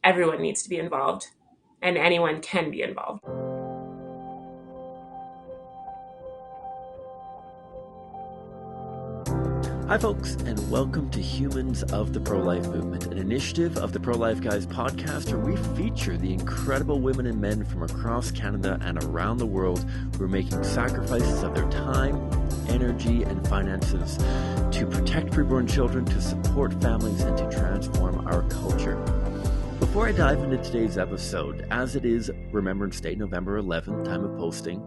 everyone needs to be involved and anyone can be involved. Hi, folks, and welcome to Humans of the Pro-Life Movement, an initiative of the Pro-Life Guys podcast where we feature the incredible women and men from across Canada and around the world who are making sacrifices of their time, energy, and finances to protect preborn children, to support families, and to transform our culture. Before I dive into today's episode, as it is Remembrance Day, November 11th, time of posting,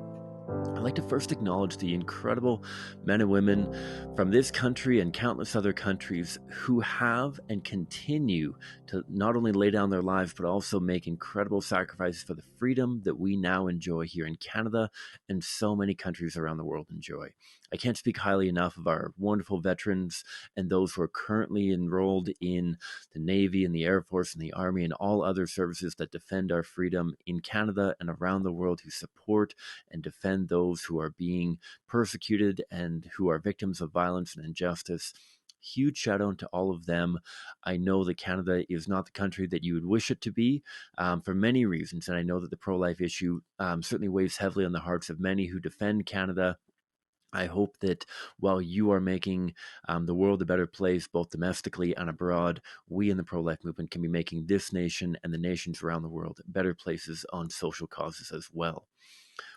I'd like to first acknowledge the incredible men and women from this country and countless other countries who have and continue to not only lay down their lives, but also make incredible sacrifices for the freedom that we now enjoy here in Canada and so many countries around the world enjoy. I can't speak highly enough of our wonderful veterans and those who are currently enrolled in the Navy and the Air Force and the Army and all other services that defend our freedom in Canada and around the world, who support and defend those who are being persecuted and who are victims of violence and injustice. Huge shout out to all of them. I know that Canada is not the country that you would wish it to be for many reasons. And I know that the pro-life issue certainly weighs heavily on the hearts of many who defend Canada. I hope that while you are making the world a better place, both domestically and abroad, we in the pro-life movement can be making this nation and the nations around the world better places on social causes as well.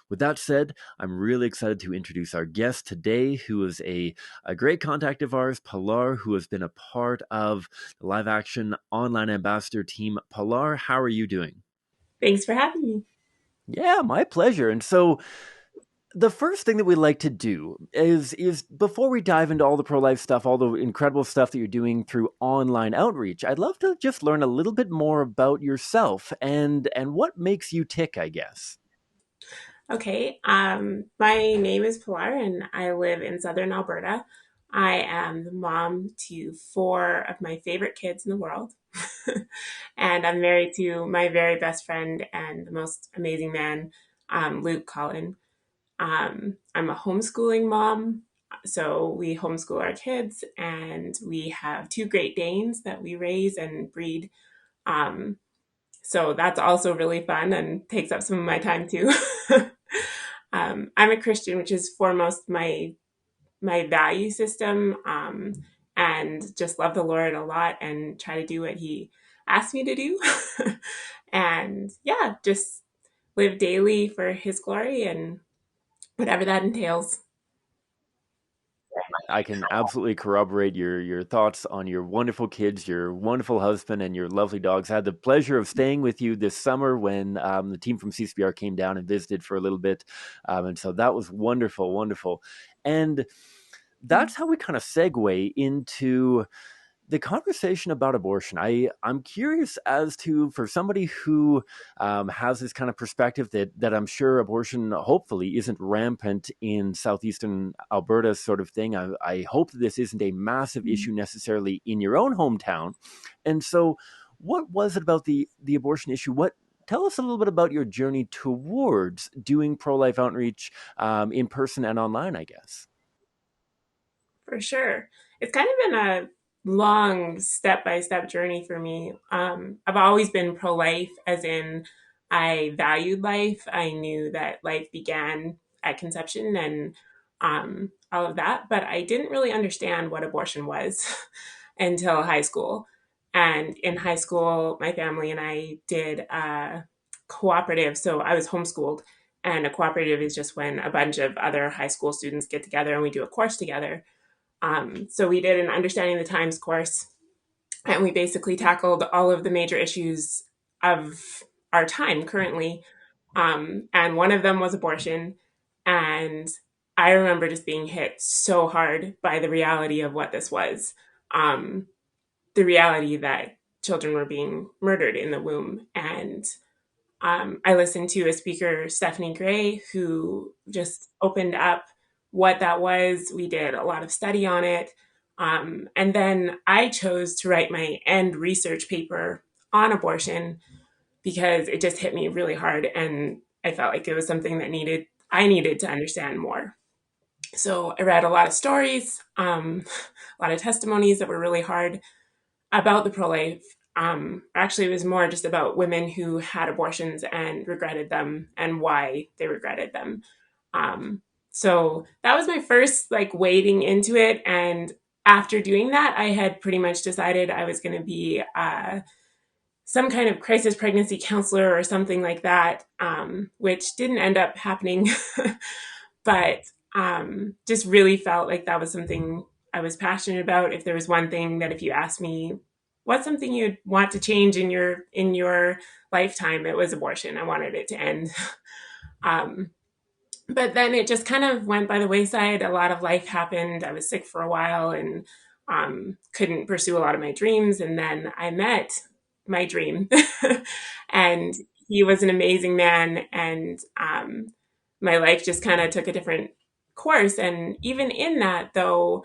With that said, I'm really excited to introduce our guest today, who is a great contact of ours, Pilar, who has been a part of the Live Action Online Ambassador team. Pilar, how are you doing? Thanks for having me. Yeah, my pleasure. And so the first thing that we like to do is before we dive into all the pro-life stuff, all the incredible stuff that you're doing through online outreach, I'd love to just learn a little bit more about yourself and what makes you tick, I guess. Okay, my name is Pilar and I live in southern Alberta. I am the mom to four of my favorite kids in the world. And I'm married to my very best friend and the most amazing man, Luke Collin. I'm a homeschooling mom. So we homeschool our kids and we have two Great Danes that we raise and breed. Um, so that's also really fun and takes up some of my time too. I'm a Christian, which is foremost my value system, and just love the Lord a lot and try to do what He asked me to do, and yeah, just live daily for His glory and whatever that entails. I can absolutely corroborate your thoughts on your wonderful kids, your wonderful husband, and your lovely dogs. I had the pleasure of staying with you this summer when the team from ccpr came down and visited for a little bit, and so that was wonderful, wonderful. And that's how we kind of segue into the conversation about abortion. I'm curious as to, for somebody who has this kind of perspective that I'm sure abortion hopefully isn't rampant in southeastern Alberta sort of thing. I hope that this isn't a massive issue necessarily in your own hometown. And so what was it about the abortion issue? Tell us a little bit about your journey towards doing pro-life outreach in person and online, I guess. For sure. It's kind of been a long step by step journey for me. I've always been pro life, as in, I valued life. I knew that life began at conception and all of that, but I didn't really understand what abortion was until high school. And in high school, my family and I did a cooperative. So I was homeschooled, and a cooperative is just when a bunch of other high school students get together and we do a course together. So we did an Understanding the Times course, and we basically tackled all of the major issues of our time currently. And one of them was abortion. And I remember just being hit so hard by the reality of what this was, um, the reality that children were being murdered in the womb. And I listened to a speaker, Stephanie Gray, who just opened up what that was. We did a lot of study on it. And then I chose to write my end research paper on abortion because it just hit me really hard. And I felt like it was something that I needed to understand more. So I read a lot of stories, a lot of testimonies that were really hard about the pro life Actually, it was more just about women who had abortions and regretted them and why they regretted them. Um, so that was my first like wading into it. And after doing that, I had pretty much decided I was going to be some kind of crisis pregnancy counselor or something like that, which didn't end up happening, but just really felt like that was something I was passionate about. If there was one thing that if you asked me what's something you'd want to change in your lifetime, it was abortion. I wanted it to end. Um, but then it just kind of went by the wayside. A lot of life happened. I was sick for a while and couldn't pursue a lot of my dreams. And then I met my dream, and he was an amazing man. And my life just kind of took a different course. And even in that, though,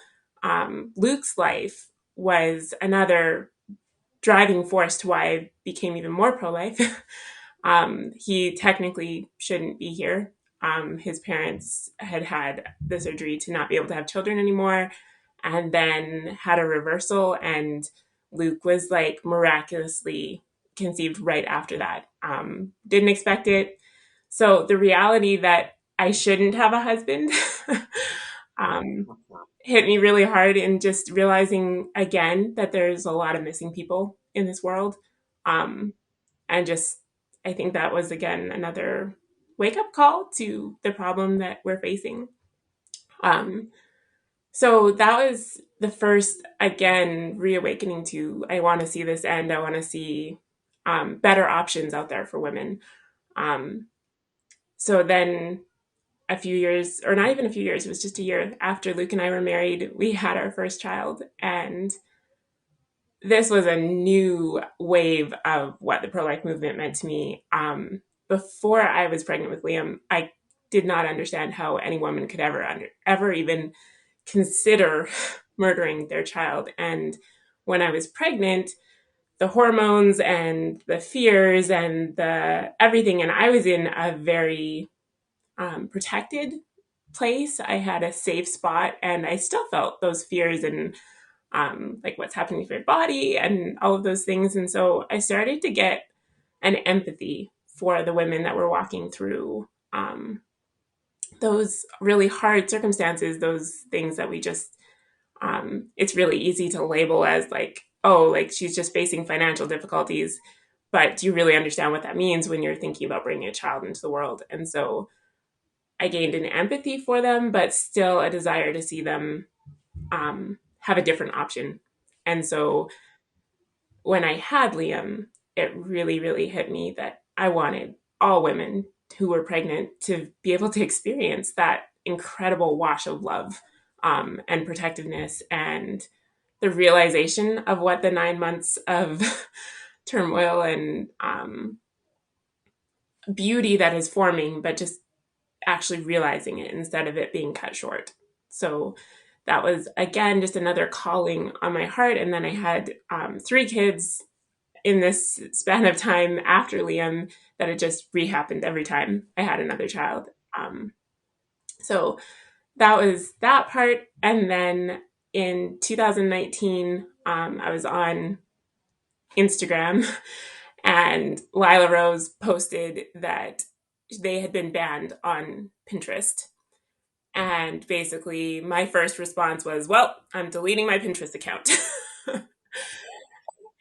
Luke's life was another driving force to why I became even more pro life. He technically shouldn't be here. His parents had had the surgery to not be able to have children anymore, and then had a reversal. And Luke was like miraculously conceived right after that. Didn't expect it. So the reality that I shouldn't have a husband um, hit me really hard in just realizing again that there's a lot of missing people in this world. Um, and just, I think that was again another wake up call to the problem that we're facing. Um, so that was the first, again, reawakening to I want to see this end. I want to see better options out there for women. Um, so then a few years, or not even a few years, it was just a year after Luke and I were married, we had our first child. And this was a new wave of what the pro life movement meant to me. Before I was pregnant with Liam, I did not understand how any woman could ever even consider murdering their child. And when I was pregnant, the hormones and the fears and the everything, and I was in a very protected place. I had a safe spot, and I still felt those fears and like what's happening to my body and all of those things. And so I started to get an empathy for the women that were walking through those really hard circumstances, those things that we just, it's really easy to label as like, oh, like she's just facing financial difficulties. But do you really understand what that means when you're thinking about bringing a child into the world? And so I gained an empathy for them, but still a desire to see them have a different option. And so when I had Liam, it really, really hit me that I wanted all women who were pregnant to be able to experience that incredible wash of love and protectiveness and the realization of what the 9 months of turmoil and beauty that is forming, but just actually realizing it instead of it being cut short. So that was, again, just another calling on my heart. And then I had 3 kids in this span of time after Liam that it just rehappened every time I had another child. So that was that part. And then in 2019, I was on Instagram and Lila Rose posted that they had been banned on Pinterest. And basically, my first response was, well, I'm deleting my Pinterest account.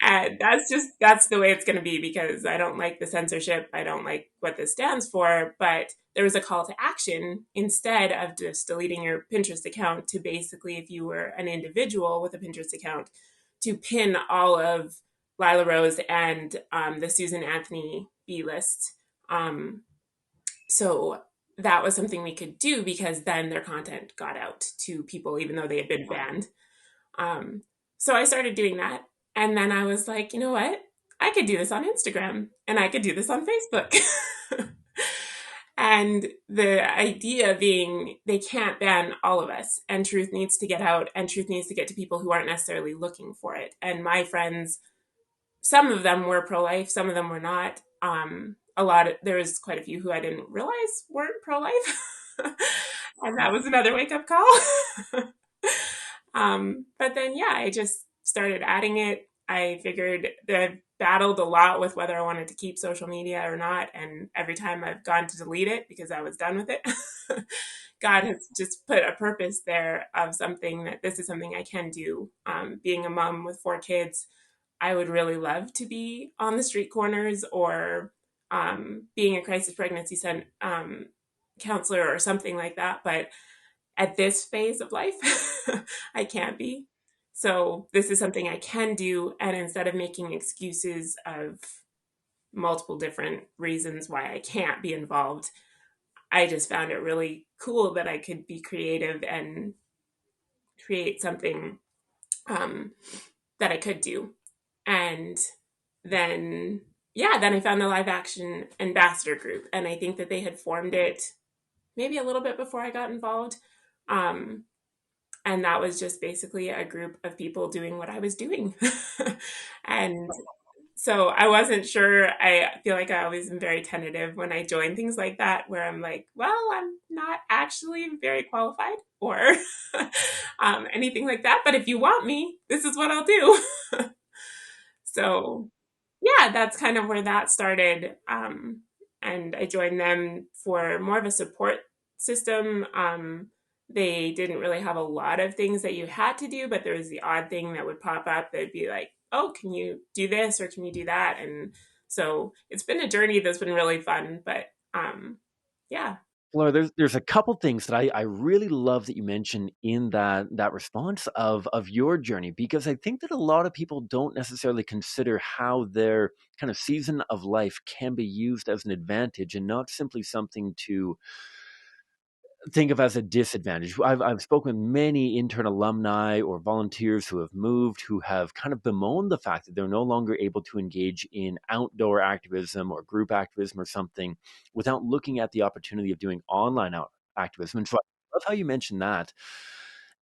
And that's the way it's going to be because I don't like the censorship. I don't like what this stands for. But there was a call to action instead of just deleting your Pinterest account to basically, if you were an individual with a Pinterest account, to pin all of Lila Rose and the Susan Anthony B list. Um, so that was something we could do because then their content got out to people, even though they had been banned. Um, so I started doing that. And then I was like, you know what? I could do this on Instagram and I could do this on Facebook. And the idea being they can't ban all of us, and truth needs to get out, and truth needs to get to people who aren't necessarily looking for it. And my friends, some of them were pro life, some of them were not. There was quite a few who I didn't realize weren't pro life. And that was another wake up call. But then, yeah, I just started adding it. I figured that I've battled a lot with whether I wanted to keep social media or not. And every time I've gone to delete it because I was done with it, God has just put a purpose there of something that this is something I can do. Being a mom with 4 kids, I would really love to be on the street corners or being a crisis pregnancy counselor or something like that. But at this phase of life, I can't be. So this is something I can do. And instead of making excuses of multiple different reasons why I can't be involved, I just found it really cool that I could be creative and create something um, that I could do. And then, yeah, then I found the live action ambassador group. And I think that they had formed it maybe a little bit before I got involved. Um, and that was just basically a group of people doing what I was doing. And so I wasn't sure. I feel like I always am very tentative when I join things like that, where I'm like, well, I'm not actually very qualified or anything like that. But if you want me, this is what I'll do. So yeah, that's kind of where that started. And I joined them for more of a support system. They didn't really have a lot of things that you had to do, but there was the odd thing that would pop up that'd be like, oh, can you do this or can you do that? And so it's been a journey that's been really fun. But yeah. Laura, there's a couple things that I really love that you mentioned in that response of your journey, because I think that a lot of people don't necessarily consider how their kind of season of life can be used as an advantage and not simply something to think of as a disadvantage. I've spoken with many intern alumni or volunteers who have moved, who have kind of bemoaned the fact that they're no longer able to engage in outdoor activism or group activism or something without looking at the opportunity of doing online activism. And so I love how you mentioned that.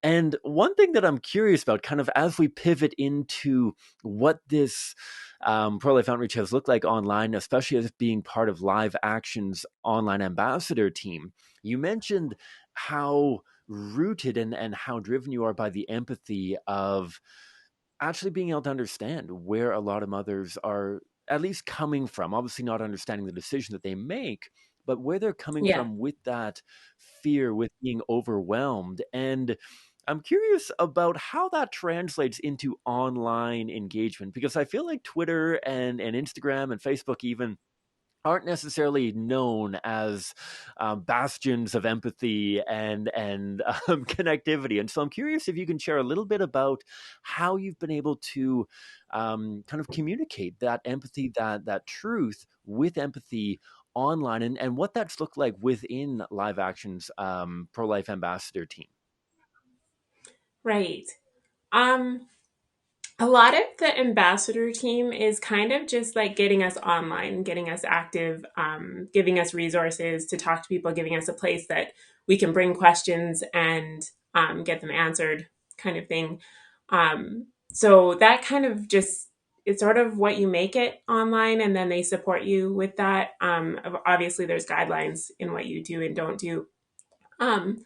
And one thing that I'm curious about, kind of as we pivot into what this pro-life outreach has looked like online, especially as being part of Live Action's online ambassador team, you mentioned how rooted and how driven you are by the empathy of actually being able to understand where a lot of mothers are at least coming from. Obviously, not understanding the decision that they make, but where they're coming Yeah. from with that fear, with being overwhelmed. And I'm curious about how that translates into online engagement, because I feel like Twitter and Instagram and Facebook even aren't necessarily known as bastions of empathy and connectivity. And so I'm curious if you can share a little bit about how you've been able to kind of communicate that empathy, that truth with empathy online, and what that's looked like within Live Action's pro-life ambassador team. Right. Um, A lot of the ambassador team is kind of just like getting us online, getting us active, giving us resources to talk to people, giving us a place that we can bring questions and get them answered, kind of thing. So that kind of just, it's sort of what you make it online, and then they support you with that. Obviously, there's guidelines in what you do and don't do. Um,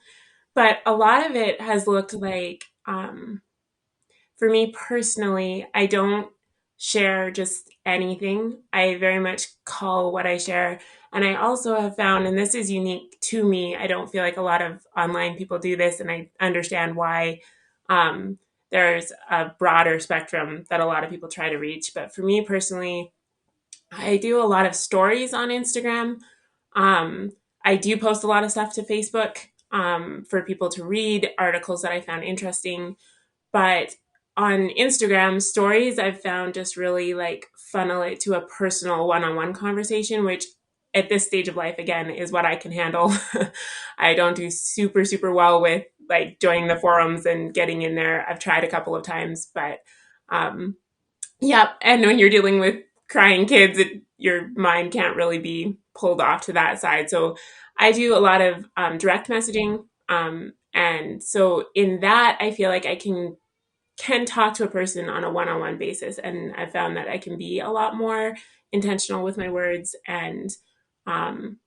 but a lot of it has looked like, for me personally, I don't share just anything. I very much call what I share. And I also have found, and this is unique to me, I don't feel like a lot of online people do this, and I understand why. There's a broader spectrum that a lot of people try to reach. But for me personally, I do a lot of stories on Instagram. Um, I do post a lot of stuff to Facebook for people to read, articles that I found interesting, but on Instagram stories, I've found just really like funnel it to a personal one-on-one conversation, which at this stage of life, again, is what I can handle. I don't do super, super well with like joining the forums and getting in there. I've tried a couple of times, but um, yeah. And when you're dealing with crying kids, your mind can't really be pulled off to that side. So I do a lot of direct messaging. And so in that, I feel like I can talk to a person on a one-on-one basis, and I found that I can be a lot more intentional with my words. And um,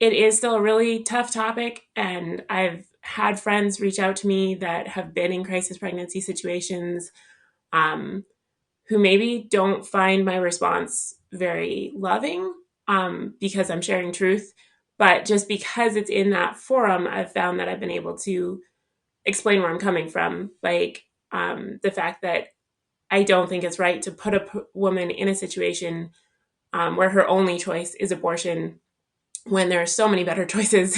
it is still a really tough topic, and I've had friends reach out to me that have been in crisis pregnancy situations, um, who maybe don't find my response very loving, because I'm sharing truth. But just because it's in that forum, I've found that I've been able to explain where I'm coming from. Like, the fact that I don't think it's right to put a woman in a situation, where her only choice is abortion when there are so many better choices.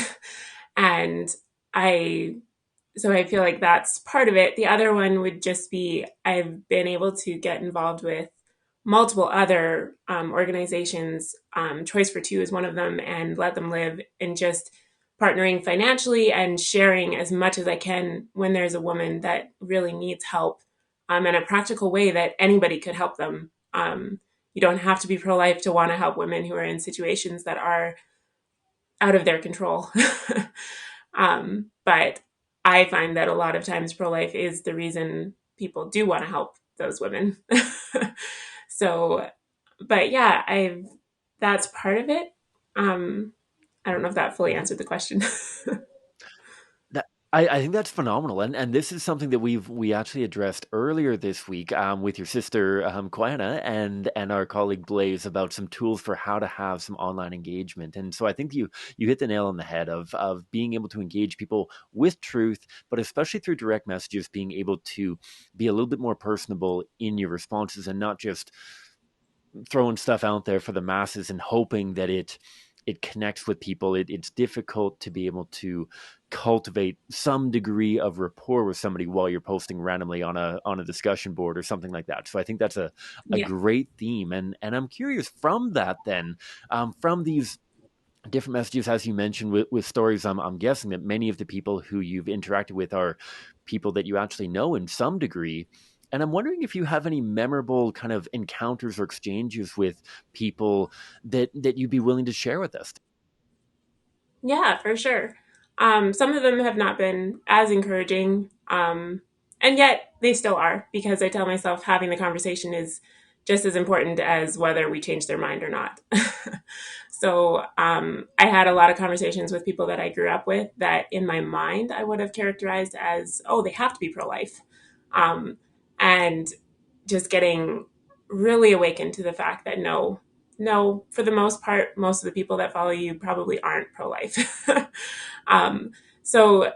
And I so I feel like that's part of it. The other one would just be I've been able to get involved with multiple other organizations. Choice for Two is one of them, and Let Them Live, and just partnering financially and sharing as much as I can when there's a woman that really needs help, in a practical way that anybody could help them. You don't have to be pro life to want to help women who are in situations that are out of their control. But I find that a lot of times pro life is the reason people do want to help those women. So, but yeah, that's part of it. Um, I don't know if that fully answered the question. That I think that's phenomenal, and this is something that we actually addressed earlier this week with your sister Quana and our colleague Blaze about some tools for how to have some online engagement. And so I think you hit the nail on the head of being able to engage people with truth, but especially through direct messages, being able to be a little bit more personable in your responses and not just throwing stuff out there for the masses and hoping that it connects with people. It's difficult to be able to cultivate some degree of rapport with somebody while you're posting randomly on a discussion board or something like that. So I think that's a Yeah. great theme. And I'm curious from that then, from these different messages, as you mentioned, with stories, I'm guessing that many of the people who you've interacted with are people that you actually know in some degree. And I'm wondering if you have any memorable kind of encounters or exchanges with people that you'd be willing to share with us. Yeah, for sure. Some of them have not been as encouraging, and yet they still are, because I tell myself having the conversation is just as important as whether we change their mind or not. So I had a lot of conversations with people that I grew up with that in my mind I would have characterized as, oh, they have to be pro life. Um, and just getting really awakened to the fact that no, no, for the most part, most of the people that follow you probably aren't pro life. um, so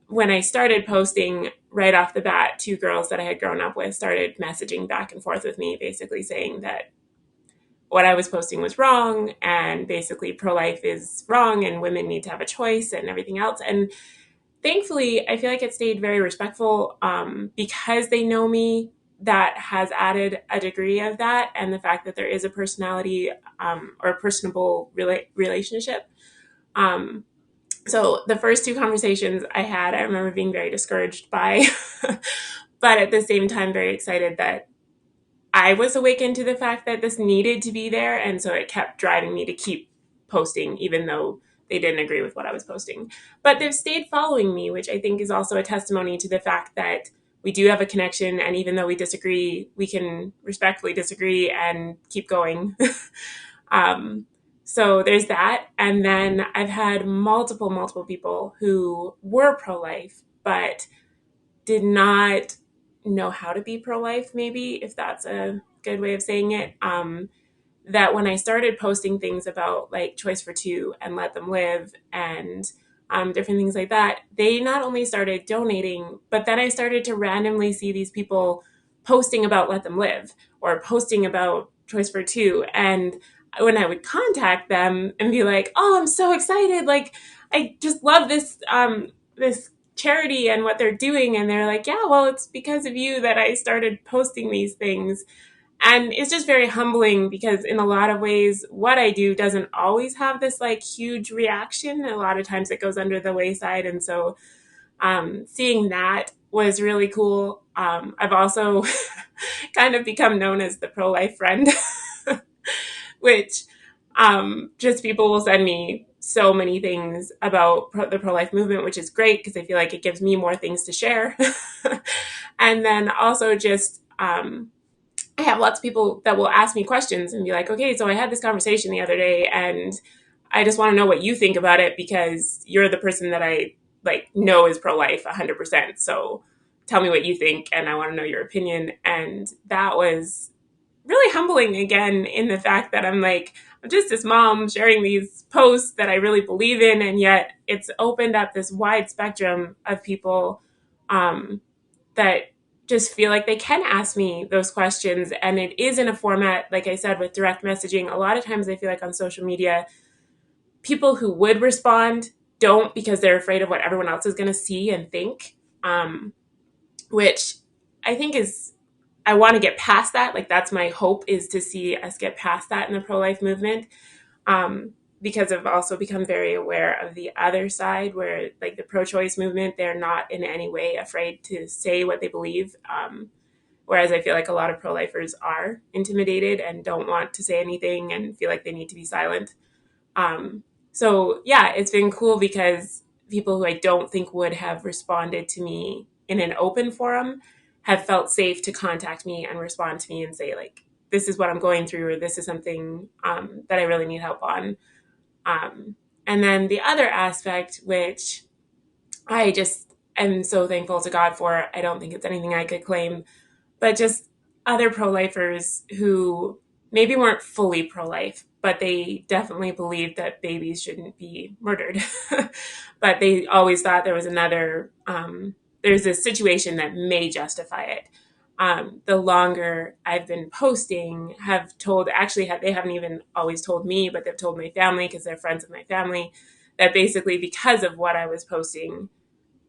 when I started posting right off the bat, two girls that I had grown up with started messaging back and forth with me, basically saying that what I was posting was wrong, and basically pro life is wrong and women need to have a choice and everything else. And thankfully, I feel like it stayed very respectful, because they know me. That has added a degree of that, and the fact that there is a personality, or a personable relationship. Um, so the first two conversations I had, I remember being very discouraged by, but at the same time, very excited that I was awakened to the fact that this needed to be there. And so it kept driving me to keep posting, even though they didn't agree with what I was posting. But they've stayed following me, which I think is also a testimony to the fact that we do have a connection. And even though we disagree, we can respectfully disagree and keep going. um, so there's that. And then I've had multiple people who were pro life, but did not know how to be pro life, maybe, if that's a good way of saying it. That when I started posting things about like Choice for Two and Let Them Live and different things like that, they not only started donating, but then I started to randomly see these people posting about Let Them Live or posting about Choice for Two. And when I would contact them and be like, "Oh, I'm so excited! Like, I just love this charity and what they're doing," and they're like, "Yeah, well, it's because of you that I started posting these things." And it's just very humbling, because in a lot of ways what I do doesn't always have this like huge reaction. A lot of times it goes under the wayside. And so seeing that was really cool. I've also kind of become known as the pro-life friend, which just people will send me so many things about the pro-life movement, which is great because I feel like it gives me more things to share. And then also just I have lots of people that will ask me questions and be like, "Okay, so I had this conversation the other day and I just want to know what you think about it because you're the person that I like know is pro-life 100%. So tell me what you think, and I want to know your opinion. And that was really humbling again, in the fact that I'm like, I'm just this mom sharing these posts that I really believe in, and yet it's opened up this wide spectrum of people that just feel like they can ask me those questions. And it is in a format, like I said, with direct messaging. A lot of times I feel like on social media, people who would respond don't, because they're afraid of what everyone else is going to see and think, which I think is, I want to get past that. Like, that's my hope, is to see us get past that in the pro-life movement. Um, because I've also become very aware of the other side, where like the pro-choice movement, they're not in any way afraid to say what they believe. Whereas I feel like a lot of pro-lifers are intimidated and don't want to say anything and feel like they need to be silent. Um, so yeah, it's been cool because people who I don't think would have responded to me in an open forum have felt safe to contact me and respond to me and say, like, this is what I'm going through, or this is something that I really need help on. Um, and then the other aspect, which I just am so thankful to God for, I don't think it's anything I could claim, but just other pro-lifers who maybe weren't fully pro-life, but they definitely believed that babies shouldn't be murdered. But they always thought there was another, there's a situation that may justify it. The longer I've been posting, have told, actually, they haven't even always told me, but they've told my family, because they're friends of my family, that basically because of what I was posting,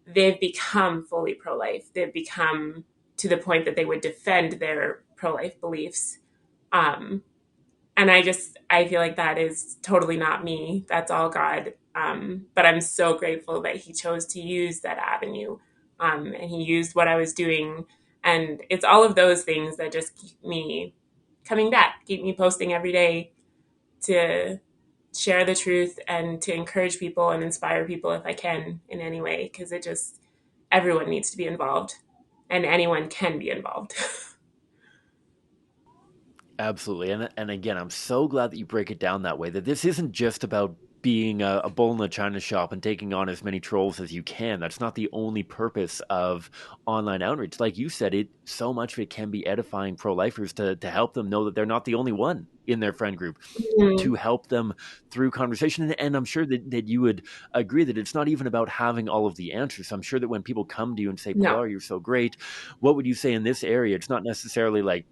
they've become fully pro-life. They've become to the point that they would defend their pro-life beliefs. Um, and I feel like that is totally not me. That's all God. But I'm so grateful that He chose to use that avenue. And He used what I was doing. And it's all of those things that just keep me coming back, keep me posting every day to share the truth and to encourage people and inspire people if I can in any way, because it just, everyone needs to be involved, and anyone can be involved. Absolutely. And again, I'm so glad that you break it down that way, that this isn't just about being a bull in a china shop and taking on as many trolls as you can. That's not the only purpose of online outreach. Like you said, it so much of it can be edifying pro-lifers to help them know that they're not the only one in their friend group, Mm, to help them through conversation. And I'm sure that you would agree that it's not even about having all of the answers. I'm sure that when people come to you and say, no, Pilar, you're so great, what would you say in this area? It's not necessarily like,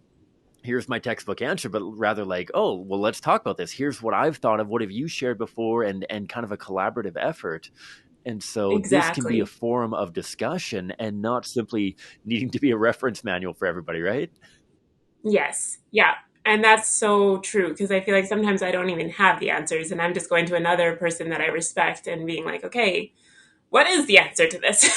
here's my textbook answer, but rather like, oh, well, let's talk about this. Here's what I've thought of. What have you shared before? And kind of a collaborative effort. And so this can be a exactly. forum of discussion and not simply needing to be a reference manual for everybody, right? Yes, yeah. And that's so true, because I feel like sometimes I don't even have the answers, and I'm just going to another person that I respect and being like, okay, what is the answer to this?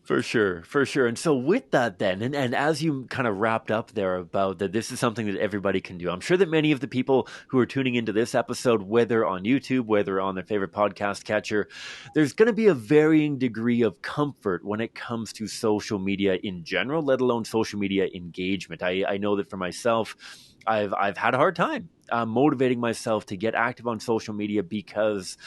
For sure, for sure. And so with that then, and as you kind of wrapped up there about that this is something that everybody can do, I'm sure that many of the people who are tuning into this episode, whether on YouTube, whether on their favorite podcast catcher, there's going to be a varying degree of comfort when it comes to social media in general, let alone social media engagement. I know that for myself, I've had a hard time motivating myself to get active on social media because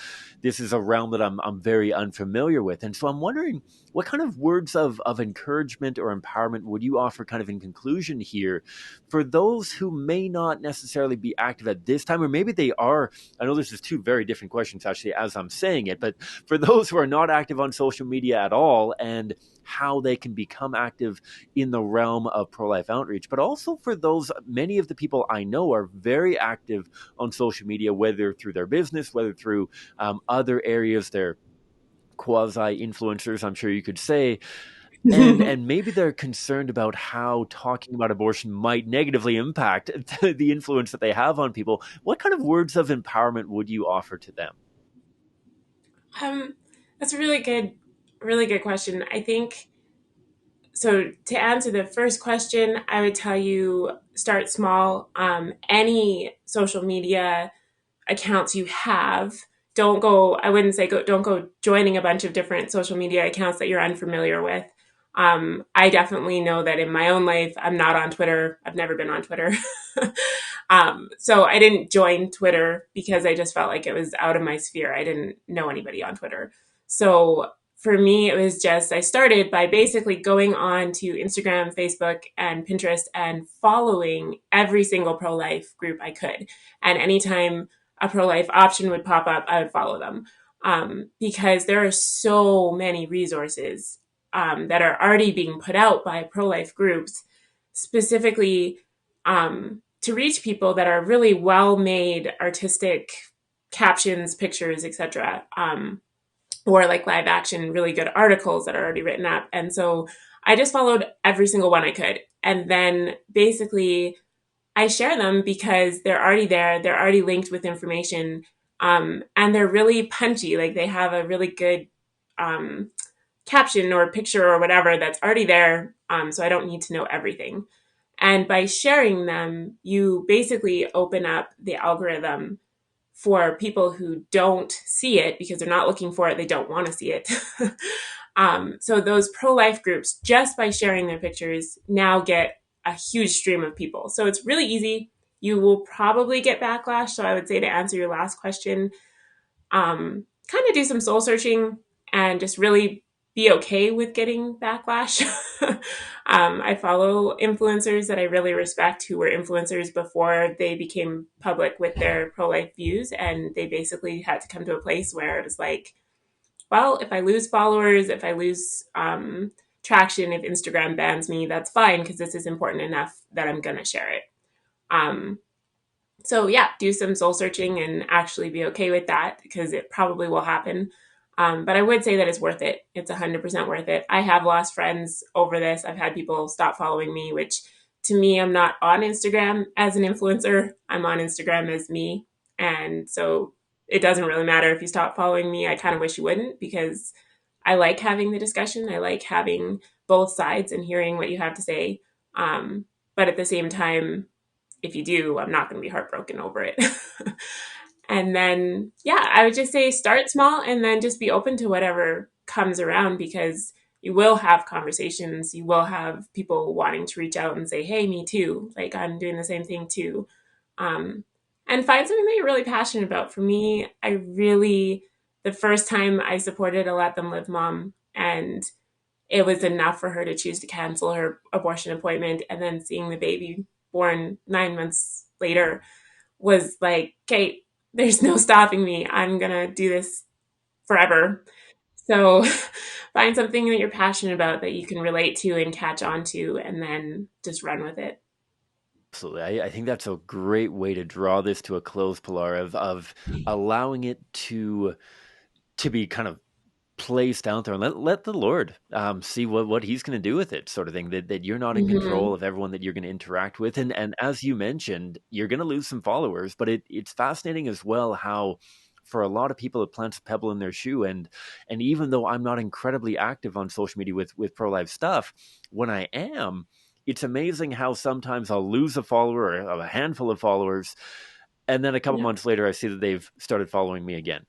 this is a realm that I'm very unfamiliar with. And so I'm wondering, what kind of words of encouragement or empowerment would you offer kind of in conclusion here for those who may not necessarily be active at this time, or maybe they are? I know this is two very different questions actually as I'm saying it, but for those who are not active on social media at all, and how they can become active in the realm of pro-life outreach, but also for those, many of the people I know are very active on social media, whether through their business, whether through other areas, they're quasi influencers, I'm sure you could say, and maybe they're concerned about how talking about abortion might negatively impact the influence that they have on people. What kind of words of empowerment would you offer to them? um, that's a really good question. I think, so to answer the first question, I would tell you, start small. Any social media accounts you have, don't go, I wouldn't say go, don't go joining a bunch of different social media accounts that you're unfamiliar with. I definitely know that in my own life, I'm not on Twitter. I've never been on Twitter. So I didn't join Twitter because I just felt like it was out of my sphere. I didn't know anybody on Twitter. So for me, it was just, I started by basically going on to Instagram, Facebook, and Pinterest and following every single pro life group I could. And anytime a pro life option would pop up, I would follow them, because there are so many resources that are already being put out by pro life groups, specifically to reach people, that are really well made, artistic captions, pictures, etc. Or like live action, really good articles that are already written up. And so I just followed every single one I could. And then basically I share them because they're already there, they're already linked with information, and they're really punchy. Like they have a really good um, caption or picture or whatever that's already there. So I don't need to know everything. And by sharing them, you basically open up the algorithm for people who don't see it because they're not looking for it, they don't want to see it. So those pro life groups, just by sharing their pictures, now get a huge stream of people. So it's really easy. You will probably get backlash. So I would say, to answer your last question, kind of do some soul searching and just really be okay with getting backlash. I follow influencers that I really respect who were influencers before they became public with their pro life views. And they basically had to come to a place where it was like, well, if I lose followers, if I lose traction, if Instagram bans me, that's fine because this is important enough that I'm going to share it. Um, so yeah, do some soul searching and actually be okay with that because it probably will happen. But I would say that it's worth it. It's 100% worth it. I have lost friends over this. I've had people stop following me, which to me, I'm not on Instagram as an influencer. I'm on Instagram as me. And so it doesn't really matter if you stop following me. I kind of wish you wouldn't because I like having the discussion. I like having both sides and hearing what you have to say. But at the same time, if you do, I'm not going to be heartbroken over it. And then, yeah, I would just say start small and then just be open to whatever comes around because you will have conversations. You will have people wanting to reach out and say, hey, me too. Like I'm doing the same thing too. Um, and find something that you're really passionate about. For me, the first time I supported a Let Them Live mom, and it was enough for her to choose to cancel her abortion appointment. And then seeing the baby born 9 months later was like, okay, there's no stopping me. I'm going to do this forever. So find something that you're passionate about that you can relate to and catch on to, and then just run with it. Absolutely. I think that's a great way to draw this to a close, Pilar, of allowing it to be kind of placed out there and let the Lord see what he's going to do with it, sort of thing, that you're not in Mm-hmm. control of everyone that you're going to interact with. And as you mentioned, you're going to lose some followers, but it's fascinating as well how for a lot of people it plants a pebble in their shoe. And even though I'm not incredibly active on social media with pro-life stuff, when I am, it's amazing how sometimes I'll lose a follower or a handful of followers, and then a couple Yeah. months later I see that they've started following me again.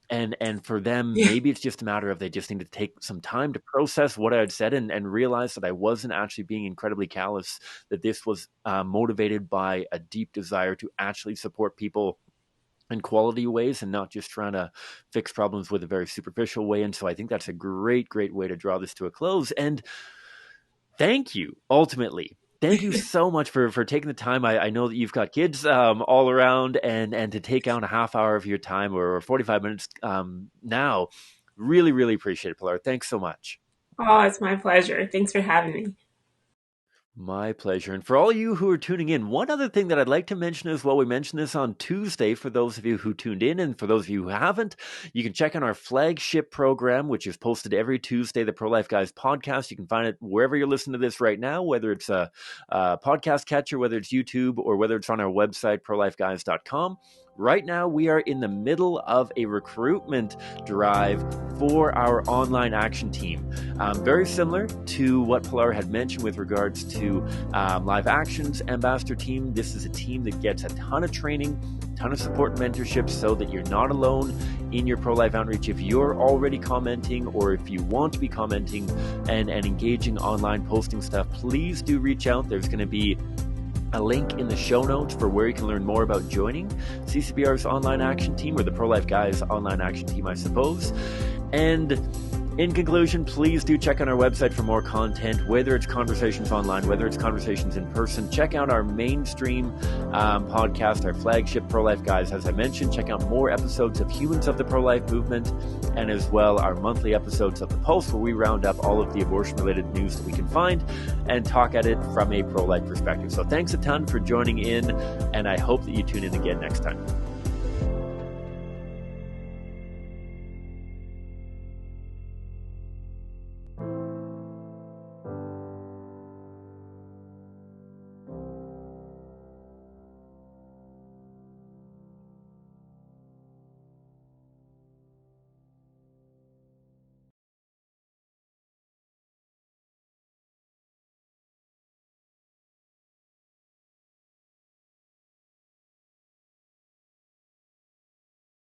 And for them, Yeah. maybe it's just a matter of they just need to take some time to process what I had said and realize that I wasn't actually being incredibly callous, that this was motivated by a deep desire to actually support people in quality ways and not just trying to fix problems with a very superficial way. And so I think that's a great, great way to draw this to a close. And thank you, ultimately. Thank you so much for taking the time. I know that you've got kids all around, and to take out a half hour of your time or 45 minutes now, really, really appreciate it, Pilar. Thanks so much. Oh, it's my pleasure. Thanks for having me. My pleasure. And for all you who are tuning in, one other thing that I'd like to mention as well, we mentioned this on Tuesday for those of you who tuned in, and for those of you who haven't, you can check on our flagship program, which is posted every Tuesday, the Pro Life Guys podcast. You can find it wherever you're listening to this right now, whether it's a podcast catcher, whether it's YouTube, or whether it's on our website, prolifeguys.com. Right now, we are in the middle of a recruitment drive for our online action team. Very similar to what Pilar had mentioned with regards to Live Action's ambassador team. This is a team that gets a ton of training, ton of support and mentorship so that you're not alone in your pro-life outreach. If you're already commenting or if you want to be commenting and engaging online posting stuff, please do reach out. There's going to be a link in the show notes for where you can learn more about joining CCPR's online action team, or the Pro-Life Guys online action team, I suppose. And in conclusion, please do check out our website for more content, whether it's conversations online, whether it's conversations in person. Check out our mainstream podcast, our flagship Pro-Life Guys. As I mentioned, check out more episodes of Humans of the Pro-Life Movement, and as well our monthly episodes of The Pulse, where we round up all of the abortion-related news that we can find and talk at it from a pro-life perspective. So thanks a ton for joining in, and I hope that you tune in again next time.